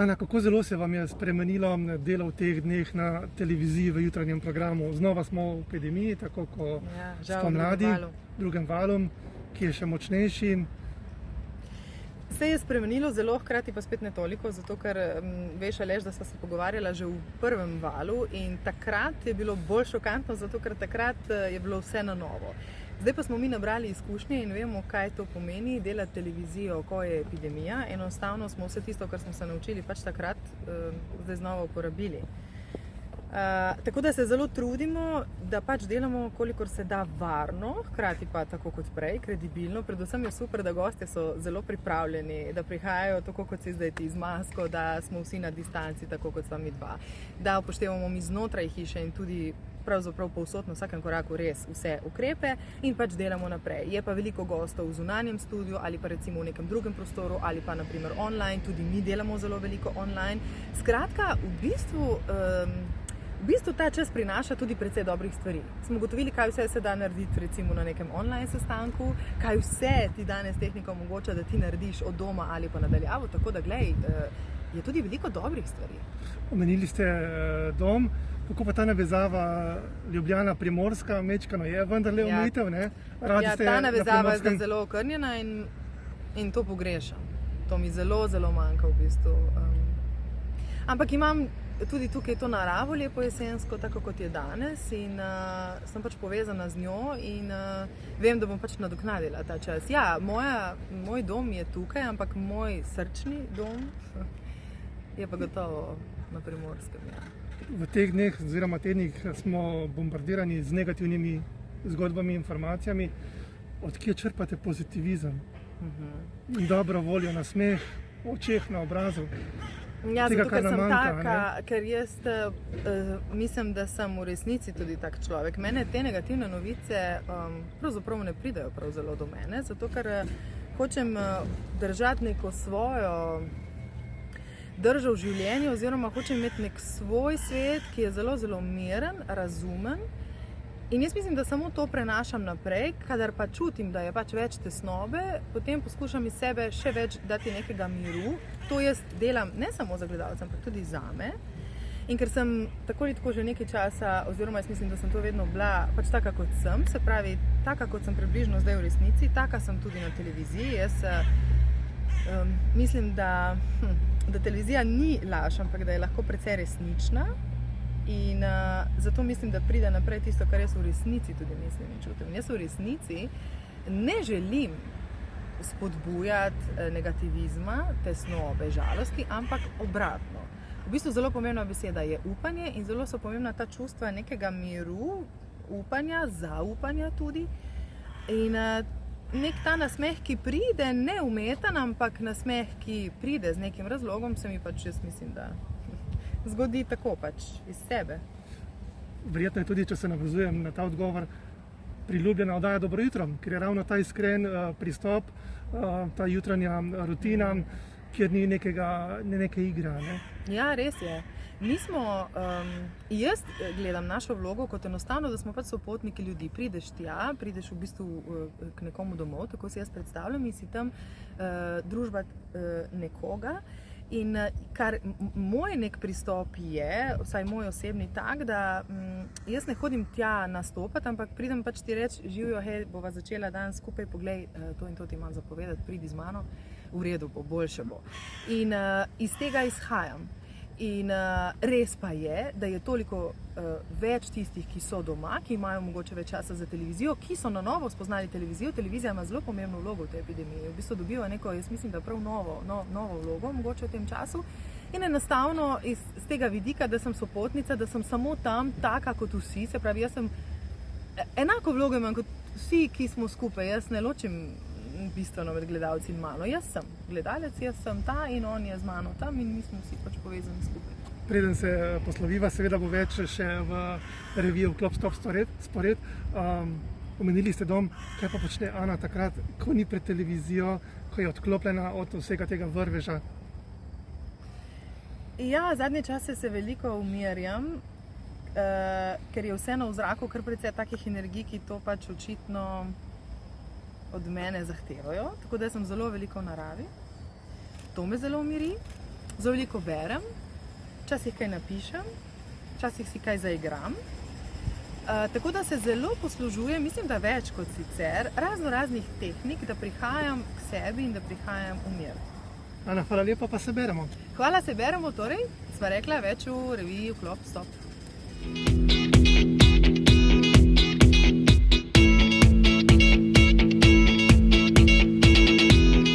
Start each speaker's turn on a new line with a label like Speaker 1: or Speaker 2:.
Speaker 1: Ana, kako zelo se vam je spremenilo delo v teh dneh na televiziji v jutranjem programu? Znova smo v epidemiji, tako kot spomladi, drugem valu, ki je še močnejši.
Speaker 2: Se je spremenilo zelo, hkrati pa spet ne toliko, zato ker veš, Aleš, da sva se pogovarjala že v prvem valu in takrat je bilo bolj šokantno, zato ker takrat je bilo vse na novo. Zdaj pa smo mi nabrali izkušnje in vemo, kaj to pomeni delati televizijo, ko je epidemija. Enostavno smo vse tisto, kar smo se naučili pač takrat, zdaj znova uporabili. Tako da se zelo trudimo, da pač delamo kolikor se da varno, hkrati pa tako kot prej, kredibilno. Predvsem je super, da gostje so zelo pripravljeni, da prihajajo tako kot si zdaj ti z masko, da smo vsi na distanci, tako kot sva mi dva, da upoštevamo mi znotraj hiše in tudi pravzaprav povsod na vsakem koraku res vse ukrepe in pač delamo naprej. Je pa veliko gostov v zunanjem studiu ali pa recimo v nekem drugem prostoru ali pa naprimer online, tudi mi delamo zelo veliko online. Skratka, v bistvu ta čas prinaša tudi precej dobrih stvari. Smo ugotovili, kaj vse se da narediti recimo na nekem online sestanku, kaj vse ti danes tehnika omogoča, da ti narediš od doma ali pa nadaljavo, tako da glej, je tudi veliko dobrih stvari.
Speaker 1: Omenili ste dom, kako pa ta navezava Ljubljana-Primorska, mečkano je vendarle omejitev, ne?
Speaker 2: Ja, ta navezava je zdaj zelo okrnjena in to pogrešam. To mi zelo, zelo manjka v bistvu. Ampak imam tudi tukaj to naravo lepo jesensko, tako kot je danes in sem pač povezana z njo in vem, da bom pač nadoknadila ta čas. Ja, moj dom je tukaj, ampak moj srčni dom je pa gotovo na Primorskem, ja.
Speaker 1: V teh dneh oziroma tednih smo bombardirani z negativnimi zgodbami, informacijami. Od kje črpate pozitivizem? Dobro voljo, nasmeh, očeh na obrazu?
Speaker 2: Ja, zato ker sem taka, ker jaz mislim, da sem v resnici tudi tak človek. Mene te negativne novice pravzaprav ne pridejo prav zelo do mene, zato ker hočem držati neko svojo držo v življenju oziroma hočem imeti nek svoj svet, ki je zelo, zelo miren, razumen. In jaz mislim, da samo to prenašam naprej, kadar pa čutim, da je pač več tesnobe, potem poskušam iz sebe še več dati nekega miru. To jaz delam ne samo za gledalce, ampak tudi zame. In ker sem tako ali tako že nekaj časa, oziroma jaz mislim, da sem to vedno bila pač taka kot sem, se pravi, taka kot sem približno zdaj v resnici, taka sem tudi na televiziji. Jaz mislim, da televizija ni laž, ampak da je lahko precej resnična. In zato mislim, da pride naprej tisto, kar jaz v resnici tudi mislim in čutim. Jaz v resnici ne želim spodbujati negativizma, tesnobe, žalosti, ampak obratno. V bistvu zelo pomembna beseda je upanje in zelo so pomembna ta čustva nekega miru, upanja, zaupanja tudi. In nek ta nasmeh, ki pride, ne umeten, ampak nasmeh, ki pride z nekim razlogom, se mi pač, jaz mislim, da zgodi tako pač iz sebe.
Speaker 1: Verjetno je tudi, če se navezujem na ta odgovor, priljubljena oddaja Dobro jutro, ker je ravno ta iskren pristop, ta jutranja rutina, kjer ni neke igre. Ne?
Speaker 2: Ja, res je. Mi smo, jaz gledam našo vlogo kot enostavno, da smo pač sopotniki ljudi. Prideš tja, prideš v bistvu k nekomu domov, tako si jaz predstavljam in si tam družba nekoga. In kar moj nek pristop je, vsaj moj osebni tak, da jaz ne hodim tja nastopati, ampak pridem pač ti reči, živijo, hej, bova začela dan skupaj, poglej, to in to ti imam za povedati, pridi z mano, v redu bo, boljše bo. In iz tega izhajam. In res pa je, da je toliko več tistih, ki so doma, ki imajo mogoče več časa za televizijo, ki so na novo spoznali televizijo. Televizija ima zelo pomembno vlogo v tej epidemiji. V bistvu dobiva neko, jaz mislim, da prav novo vlogo mogoče v tem času. In enostavno iz tega vidika, da sem sopotnica, da sem samo tam taka kot vsi, se pravi, jaz sem enako vlogo imam kot vsi, ki smo skupaj. Jaz ne ločim bistveno med gledalci in mano. Jaz sem gledalec, jaz sem ta in on je z mano tam in mi smo vsi pač povezani skupaj.
Speaker 1: Preden se posloviva, seveda bo več še v reviju Klop Stop spored. Omenili ste dom, kaj pa počne Ana takrat, ko ni pred televizijo, ko je odklopljena od vsega tega vrveža?
Speaker 2: Ja, zadnje čase se veliko umirjam, ker je vseeno v zraku kar precej takih energij, ki to pač očitno od mene zahtevajo, tako da sem zelo veliko v naravi. To me zelo umiri. zelo veliko berem, včasih kaj napišem, včasih si kaj zaigram. Tako da se zelo poslužujem, mislim, da več kot sicer, raznih tehnik, da prihajam k sebi in da prihajam v mir.
Speaker 1: Ana, hvala lepa, pa se beremo.
Speaker 2: Hvala, se beremo, torej, sva rekla več v reviji Vklop Stop.